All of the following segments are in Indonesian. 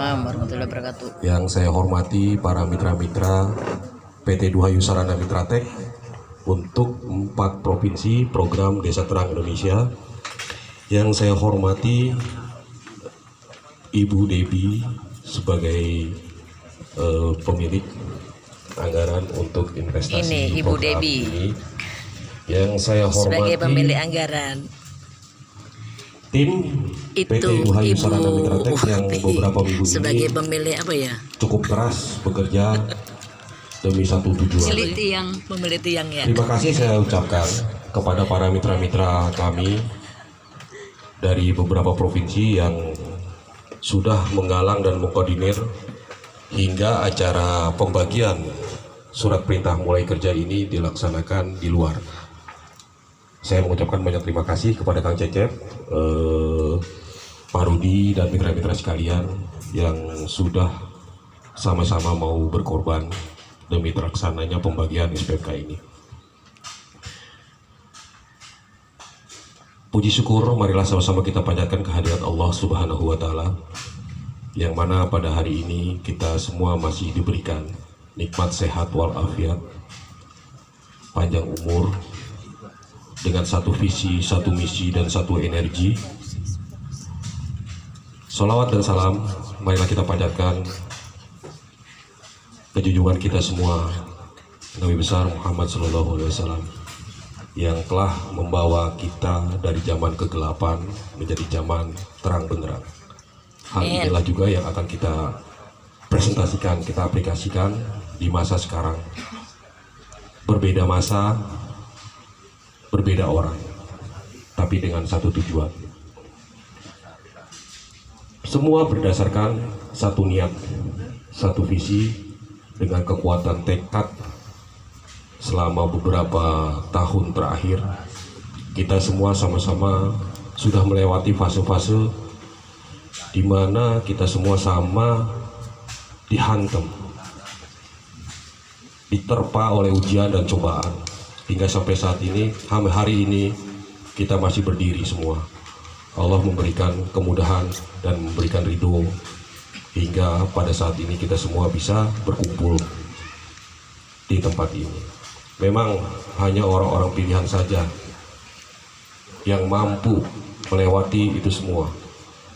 Waalaikumsalam warahmatullahi wabarakatuh. Yang saya hormati para mitra-mitra PT Duhayu Sarana Mitra Tech untuk 4 provinsi program Desa Terang Indonesia. Yang saya hormati Ibu Debi sebagai pemilik anggaran untuk investasi ini Ibu Debi ini. Yang saya hormati sebagai pemilik anggaran tim itu PT Duhayu Ibu Sarana Mitra Tech yang beberapa minggu sebagai ini pemilik apa ya, cukup keras bekerja demi satu tujuan. pemilik tiang ya. Terima kasih saya ucapkan kepada para mitra-mitra kami dari beberapa provinsi yang sudah menggalang dan mengkoordinir hingga acara pembagian surat perintah mulai kerja ini dilaksanakan di luar. Saya mengucapkan banyak terima kasih kepada Kang Cecep, Pak Rudi dan mitra-mitra sekalian yang sudah sama-sama mau berkorban demi terlaksananya pembagian SPK ini. Puji syukur marilah sama-sama kita panjatkan kehadirat Allah Subhanahu wa Ta'ala, yang mana pada hari ini kita semua masih diberikan nikmat sehat walafiat, panjang umur, dengan satu visi, satu misi, dan satu energi. Salawat dan salam marilah kita panjatkan kejunjungan kita semua Nabi besar Muhammad SAW, yang telah membawa kita dari zaman kegelapan menjadi zaman terang benderang. Hal inilah juga yang akan kita presentasikan, kita aplikasikan di masa sekarang. Berbeda masa, berbeda orang, tapi dengan satu tujuan. Semua berdasarkan satu niat, satu visi, dengan kekuatan tekad. Selama beberapa tahun terakhir, kita semua sama-sama sudah melewati fase-fase di mana kita semua sama dihantam, diterpa oleh ujian dan cobaan. Hingga sampai saat ini, hari ini kita masih berdiri semua. Allah memberikan kemudahan dan memberikan ridho hingga pada saat ini kita semua bisa berkumpul di tempat ini. Memang hanya orang-orang pilihan saja yang mampu melewati itu semua.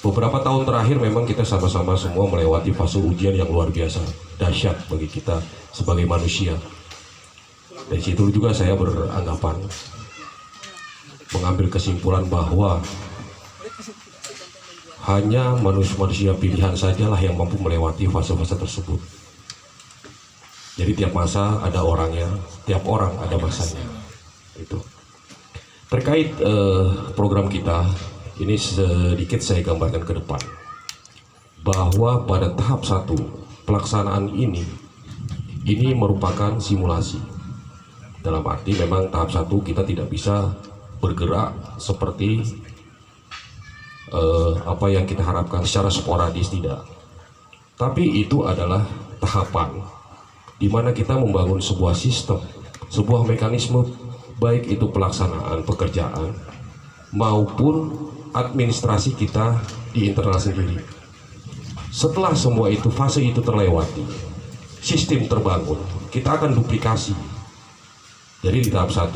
Beberapa tahun terakhir memang kita sama-sama semua melewati fase ujian yang luar biasa, dahsyat bagi kita sebagai manusia. Dari situ juga saya beranggapan, mengambil kesimpulan bahwa hanya manusia pilihan sajalah yang mampu melewati fase-fase tersebut. Jadi tiap masa ada orangnya, tiap orang ada masanya. Itu. Terkait program kita, ini sedikit saya gambarkan ke depan, bahwa pada tahap 1 pelaksanaan ini merupakan simulasi. Dalam arti memang tahap 1 kita tidak bisa bergerak seperti apa yang kita harapkan secara sporadis, tidak. Tapi itu adalah tahapan di mana kita membangun sebuah sistem, sebuah mekanisme, baik itu pelaksanaan pekerjaan maupun administrasi kita di internal sendiri. Setelah semua itu, fase itu terlewati, sistem terbangun, kita akan duplikasi. Jadi di tahap 1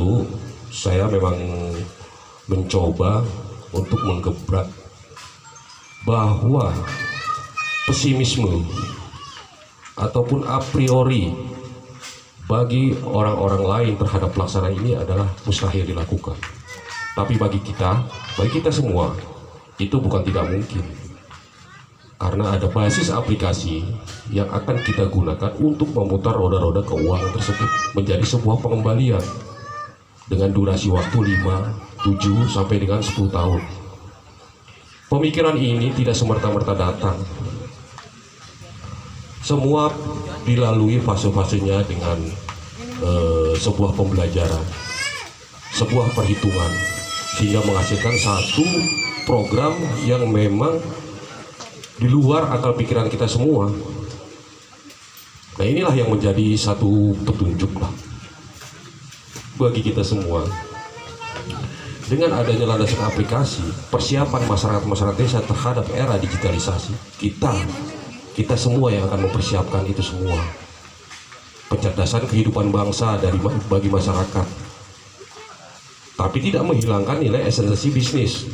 saya memang mencoba untuk menggebrak bahwa pesimisme ataupun a priori bagi orang-orang lain terhadap pelaksanaan ini adalah mustahil dilakukan. Tapi bagi kita semua itu bukan tidak mungkin. Karena ada basis aplikasi yang akan kita gunakan untuk memutar roda-roda keuangan tersebut menjadi sebuah pengembalian dengan durasi waktu 5, 7, sampai dengan 10 tahun. Pemikiran ini tidak semerta-merta datang. Semua dilalui fase-fasenya dengan sebuah pembelajaran, sebuah perhitungan, sehingga menghasilkan satu program yang memang di luar akal pikiran kita semua. Nah, inilah yang menjadi satu petunjuk lah bagi kita semua. Dengan adanya landasan aplikasi, persiapan masyarakat desa terhadap era digitalisasi, kita kita semua yang akan mempersiapkan itu semua. Pencerdasan kehidupan bangsa bagi masyarakat, tapi tidak menghilangkan nilai esensi bisnis.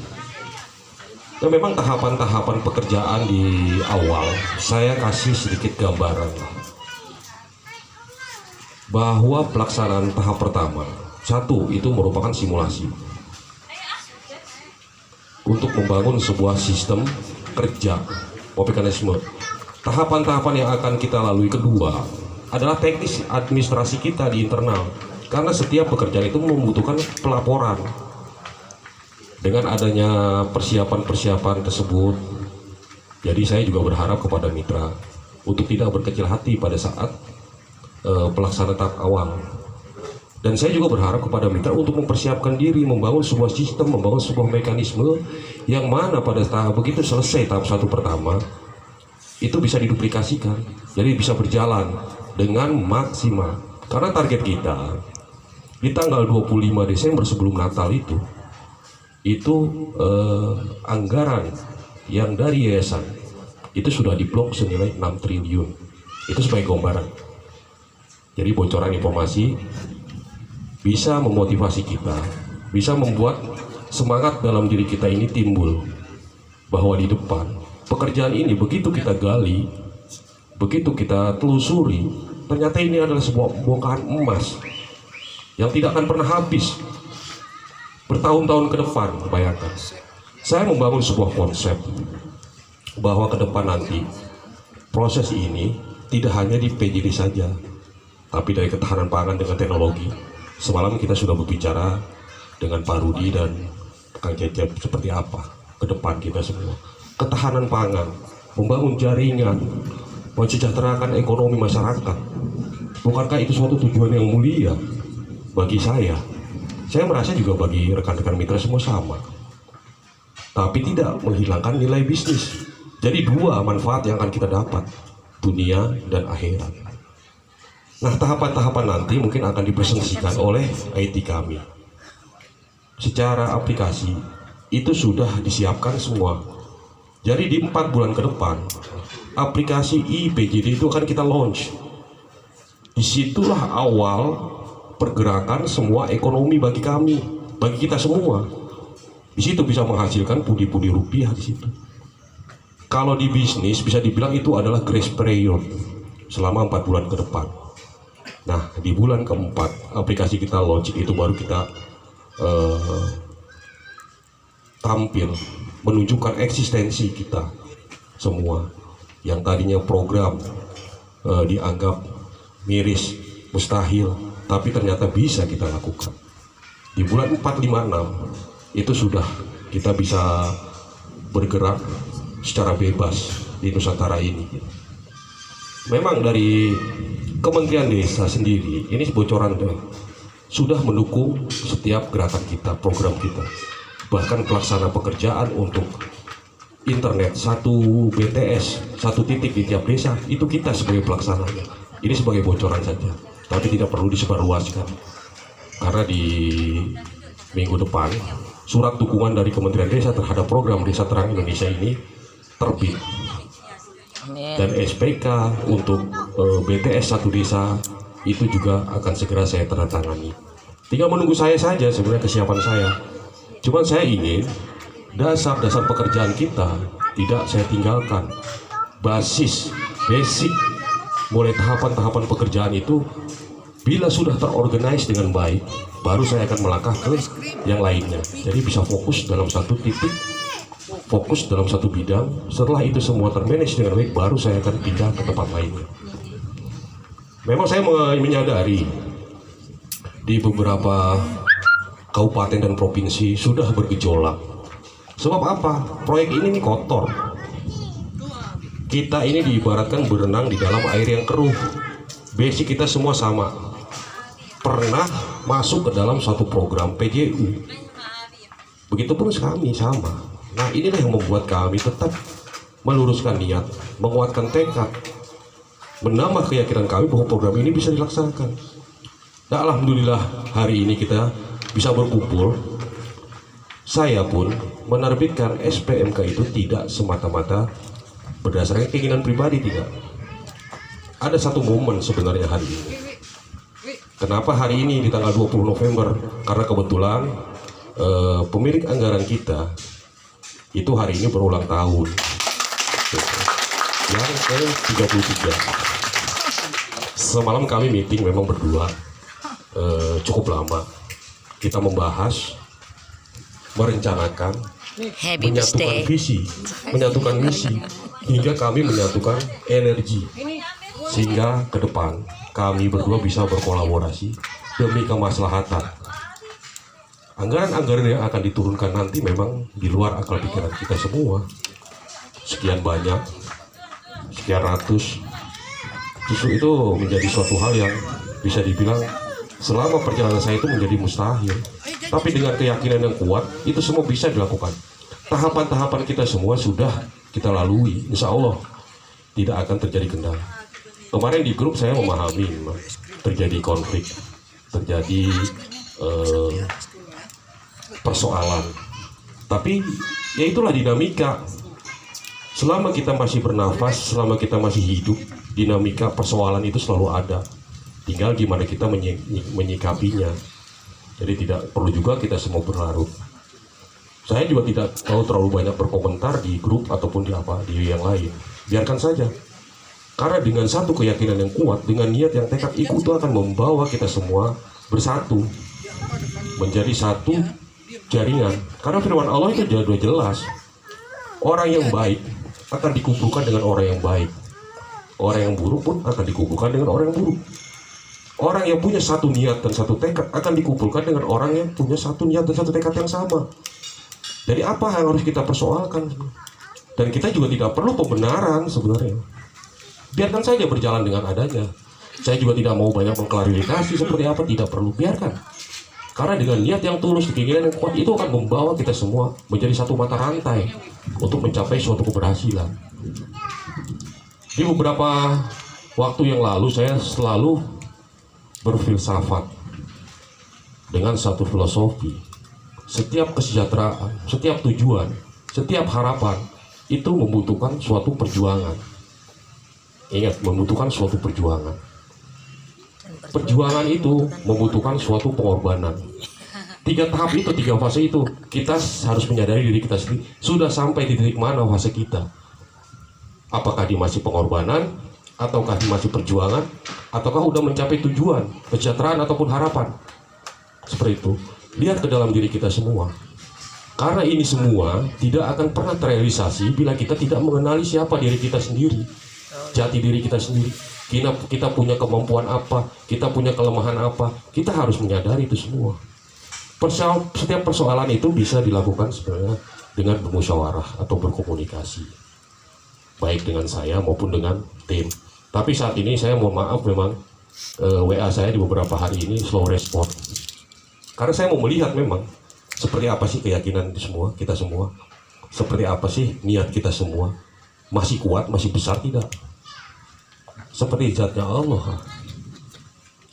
Nah, memang tahapan-tahapan pekerjaan di awal saya kasih sedikit gambaran bahwa pelaksanaan tahap pertama, satu, itu merupakan simulasi untuk membangun sebuah sistem kerja mekanisme. Tahapan-tahapan yang akan kita lalui kedua adalah teknis administrasi kita di internal, karena setiap pekerjaan itu membutuhkan pelaporan. Dengan adanya persiapan-persiapan tersebut, jadi saya juga berharap kepada mitra untuk tidak berkecil hati pada saat pelaksanaan tahap awal. Dan saya juga berharap kepada mitra untuk mempersiapkan diri, membangun sebuah sistem, membangun sebuah mekanisme yang mana pada tahap begitu selesai tahap satu pertama, itu bisa diduplikasikan, jadi bisa berjalan dengan maksimal. Karena target kita di tanggal 25 Desember sebelum Natal itu anggaran yang dari yayasan itu sudah diblok senilai 6 triliun. Itu sebagai gambaran. Jadi bocoran informasi bisa memotivasi kita, bisa membuat semangat dalam diri kita ini timbul bahwa di depan pekerjaan ini begitu kita gali, begitu kita telusuri, ternyata ini adalah sebuah bongkahan emas yang tidak akan pernah habis bertahun-tahun ke depan. Bayangkan, saya membangun sebuah konsep bahwa ke depan nanti proses ini tidak hanya di PJD saja, tapi dari ketahanan pangan dengan teknologi. Semalam kita sudah berbicara dengan Pak Rudi dan Kang Cecep seperti apa ke depan kita semua. Ketahanan pangan, membangun jaringan, mensejahterakan ekonomi masyarakat. Bukankah itu suatu tujuan yang mulia bagi saya? Saya merasa juga bagi rekan-rekan mitra semua sama. Tapi tidak menghilangkan nilai bisnis. Jadi dua manfaat yang akan kita dapat, dunia dan akhirat. Nah, tahapan-tahapan nanti mungkin akan dipresentasikan oleh IT kami. Secara aplikasi itu sudah disiapkan semua. Jadi di 4 bulan ke depan, aplikasi IPJD itu akan kita launch. Disitulah awal pergerakan semua ekonomi bagi kami, bagi kita semua. Di situ bisa menghasilkan pundi-pundi rupiah di situ. Kalau di bisnis bisa dibilang itu adalah grace period selama 4 bulan ke depan. Nah, di bulan keempat aplikasi kita launch itu baru kita tampil menunjukkan eksistensi kita semua yang tadinya program dianggap miris, mustahil, tapi ternyata bisa kita lakukan. Di bulan 4, 5, 6 itu sudah kita bisa bergerak secara bebas di Nusantara ini. Memang dari Kementerian Desa sendiri, ini bocoran sudah mendukung setiap gerakan kita, program kita. Bahkan pelaksana pekerjaan untuk internet, satu BTS, satu titik di tiap desa, itu kita sebagai pelaksananya. Ini sebagai bocoran saja, tapi tidak perlu disebarluaskan. Karena di minggu depan, surat dukungan dari Kementerian Desa terhadap program Desa Terang Indonesia ini terbit. Dan SPK untuk BTS satu desa itu juga akan segera saya tandatangani. Tinggal menunggu saya saja sebenarnya kesiapan saya. Cuman saya ingin dasar-dasar pekerjaan kita tidak saya tinggalkan. Basic, mulai tahapan-tahapan pekerjaan itu bila sudah terorganize dengan baik, baru saya akan melangkah ke yang lainnya. Jadi bisa fokus dalam satu titik, fokus dalam satu bidang. Setelah itu semua termanage dengan baik, baru saya akan pindah ke tempat lainnya. Memang saya menyadari di beberapa kabupaten dan provinsi sudah bergejolak. Sebab apa? Proyek ini kotor. Kita ini diibaratkan berenang di dalam air yang keruh. Basic kita semua sama. Pernah masuk ke dalam suatu program PJU. Begitupun kami sama. Nah, inilah yang membuat kami tetap meluruskan niat, menguatkan tekad, menambah keyakinan kami bahwa program ini bisa dilaksanakan. Nah, alhamdulillah hari ini kita bisa berkumpul. Saya pun menerbitkan SPMK itu tidak semata-mata berdasarkan keinginan pribadi tidak. Ada satu momen sebenarnya hari ini. Kenapa hari ini di tanggal 20 November? Karena kebetulan pemilik anggaran kita itu hari ini berulang tahun. Yang ke-33. Semalam kami meeting memang berdua cukup lama. Kita membahas, merencanakan, Happy menyatukan birthday. visi, menyatukan misi, hingga kami menyatukan energi, sehingga ke depan kami berdua bisa berkolaborasi demi kemaslahatan. Anggaran-anggaran yang akan diturunkan nanti memang di luar akal pikiran kita semua. Sekian banyak, sekian ratus, justru itu menjadi suatu hal yang bisa dibilang selama perjalanan saya itu menjadi mustahil. Tapi dengan keyakinan yang kuat, itu semua bisa dilakukan. Tahapan-tahapan kita semua sudah kita lalui, insya Allah tidak akan terjadi kendala. Kemarin di grup saya memahami memang terjadi konflik, terjadi persoalan. Tapi ya itulah dinamika. Selama kita masih bernafas, selama kita masih hidup, dinamika persoalan itu selalu ada. Tinggal gimana kita menyikapinya. Jadi tidak perlu juga kita semua berlarut. Saya juga tidak mau terlalu banyak berkomentar di grup ataupun di yang lain. Biarkan saja. Karena dengan satu keyakinan yang kuat, dengan niat yang tekad, itu akan membawa kita semua bersatu menjadi satu jaringan. Karena firman Allah itu sudah jelas, orang yang baik akan dikumpulkan dengan orang yang baik, orang yang buruk pun akan dikumpulkan dengan orang yang buruk. Orang yang punya satu niat dan satu tekad akan dikumpulkan dengan orang yang punya satu niat dan satu tekad yang sama. Jadi apa yang harus kita persoalkan? Dan kita juga tidak perlu pembenaran sebenarnya. Biarkan saja berjalan dengan adanya. Saya juga tidak mau banyak mengklarifikasi seperti apa, tidak perlu, biarkan. Karena dengan niat yang tulus, keinginan yang kuat, itu akan membawa kita semua menjadi satu mata rantai untuk mencapai suatu keberhasilan. Di beberapa waktu yang lalu saya selalu berfilsafat dengan satu filosofi. Setiap kesejahteraan, setiap tujuan, setiap harapan itu membutuhkan suatu perjuangan. Ingat, membutuhkan suatu perjuangan. Perjuangan itu membutuhkan suatu pengorbanan. 3 tahap itu, 3 fase itu, kita harus menyadari diri kita sendiri sudah sampai di titik mana fase kita. Apakah di masih pengorbanan, ataukah di masih perjuangan, ataukah udah mencapai tujuan, kesejahteraan ataupun harapan. Seperti itu. Lihat ke dalam diri kita semua. Karena ini semua tidak akan pernah terrealisasi bila kita tidak mengenali siapa diri kita sendiri, jati diri kita sendiri. Kita punya kemampuan apa, kita punya kelemahan apa, kita harus menyadari itu semua. Setiap persoalan itu bisa dilakukan sebenarnya dengan bermusyawarah atau berkomunikasi, baik dengan saya maupun dengan tim. Tapi saat ini saya mohon maaf, memang WA saya di beberapa hari ini slow respon. Karena saya mau melihat memang seperti apa sih keyakinan kita semua, seperti apa sih niat kita semua, masih kuat, masih besar tidak? Seperti zatnya Allah,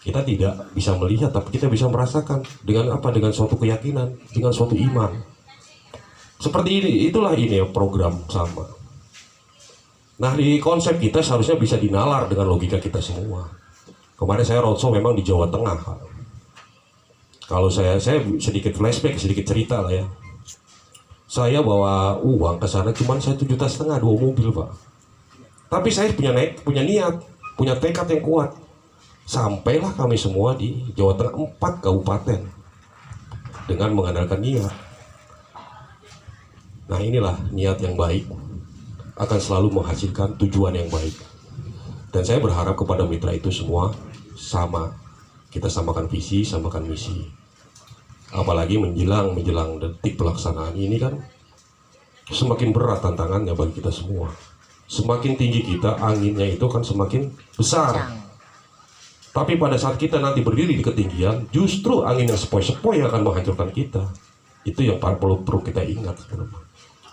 kita tidak bisa melihat, tapi kita bisa merasakan dengan apa? Dengan suatu keyakinan, dengan suatu iman. Seperti ini, itulah ini program sama. Nah, di konsep kita seharusnya bisa dinalar dengan logika kita semua. Kemarin saya roadshow memang di Jawa Tengah, Pak. Kalau saya sedikit flashback, sedikit cerita lah ya. Saya bawa uang ke sana, cuman saya 7,5 juta, 2 mobil, Pak. Tapi saya punya niat, punya tekad yang kuat. Sampailah kami semua di Jawa Tengah 4 kabupaten dengan mengandalkan niat. Nah, inilah niat yang baik akan selalu menghasilkan tujuan yang baik. Dan saya berharap kepada mitra itu semua sama. Kita samakan visi, samakan misi. Apalagi menjelang detik pelaksanaan ini kan semakin berat tantangannya bagi kita semua. Semakin tinggi kita, anginnya itu kan semakin besar. Tapi pada saat kita nanti berdiri di ketinggian, justru angin yang sepoi-sepoi yang akan menghancurkan kita. Itu yang perlu kita ingat sebenarnya.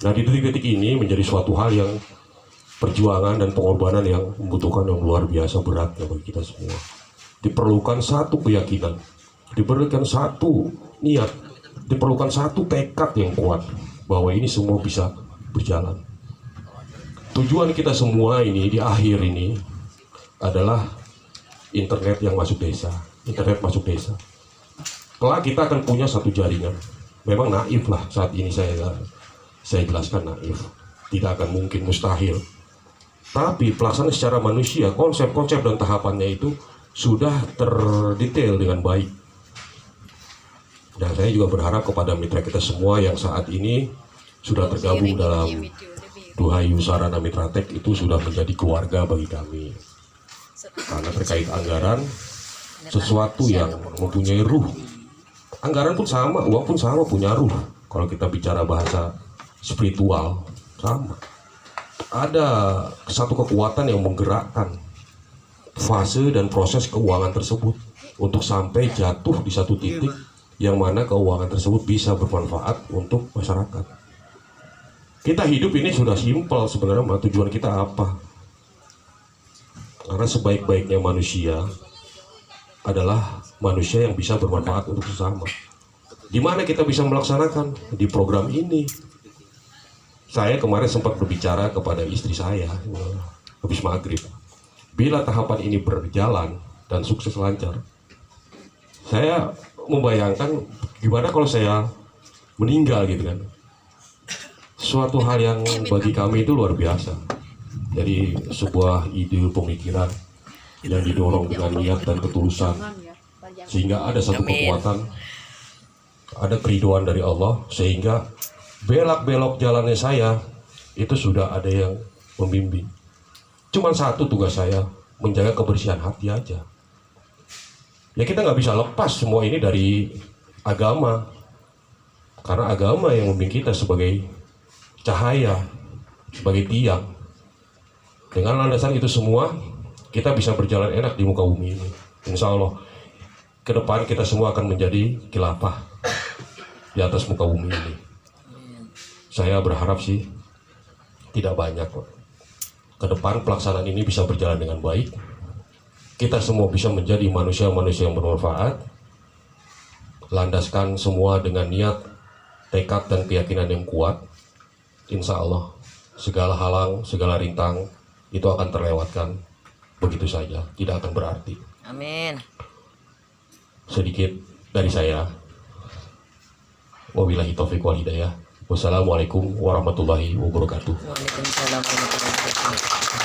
Nah, di detik-detik ini menjadi suatu hal yang perjuangan dan pengorbanan yang membutuhkan yang luar biasa beratnya bagi kita semua. Diperlukan satu keyakinan, diperlukan satu niat, diperlukan satu tekad yang kuat bahwa ini semua bisa berjalan. Tujuan kita semua ini di akhir ini adalah internet yang masuk desa. Internet masuk desa. Kelak kita akan punya satu jaringan. Memang naif lah saat ini saya jelaskan naif. Tidak akan mungkin, mustahil. Tapi pelaksanaan secara manusia, konsep-konsep dan tahapannya itu sudah terdetail dengan baik. Dan saya juga berharap kepada mitra kita semua yang saat ini sudah tergabung dalam Duhayu Sarana Mitratek itu sudah menjadi keluarga bagi kami. Karena terkait anggaran, sesuatu yang mempunyai ruh. Anggaran pun sama, uang pun sama, punya ruh. Kalau kita bicara bahasa spiritual, sama. Ada satu kekuatan yang menggerakkan fase dan proses keuangan tersebut untuk sampai jatuh di satu titik yang mana keuangan tersebut bisa bermanfaat untuk masyarakat. Kita hidup ini sudah simpel sebenarnya, tujuan kita apa? Karena sebaik-baiknya manusia adalah manusia yang bisa bermanfaat untuk sesama. Di mana kita bisa melaksanakan? Di program ini. Saya kemarin sempat berbicara kepada istri saya habis maghrib. Bila tahapan ini berjalan dan sukses lancar, saya membayangkan gimana kalau saya meninggal gitu kan. Suatu hal yang bagi kami itu luar biasa. Jadi sebuah ide pemikiran yang didorong dengan niat dan ketulusan, sehingga ada satu kekuatan, ada keriduan dari Allah, sehingga belok-belok jalannya saya itu sudah ada yang membimbing. Cuman satu tugas saya, menjaga kebersihan hati aja. Ya kita nggak bisa lepas semua ini dari agama, karena agama yang membimbing kita sebagai cahaya, sebagai tiang. Dengan landasan itu semua, kita bisa berjalan enak di muka bumi ini. Insya Allah, ke depan kita semua akan menjadi khilafah di atas muka bumi ini. Saya berharap sih tidak banyak kok. Ke depan pelaksanaan ini bisa berjalan dengan baik. Kita semua bisa menjadi manusia-manusia yang bermanfaat. Landaskan semua dengan niat, tekad dan keyakinan yang kuat. Insya Allah segala halang, segala rintang itu akan terlewatkan begitu saja, tidak akan berarti. Amin. Sedikit dari saya. Wabillahi taufiq wal hidayah. Wassalamualaikum warahmatullahi wabarakatuh. Waalaikumsalam warahmatullahi wabarakatuh.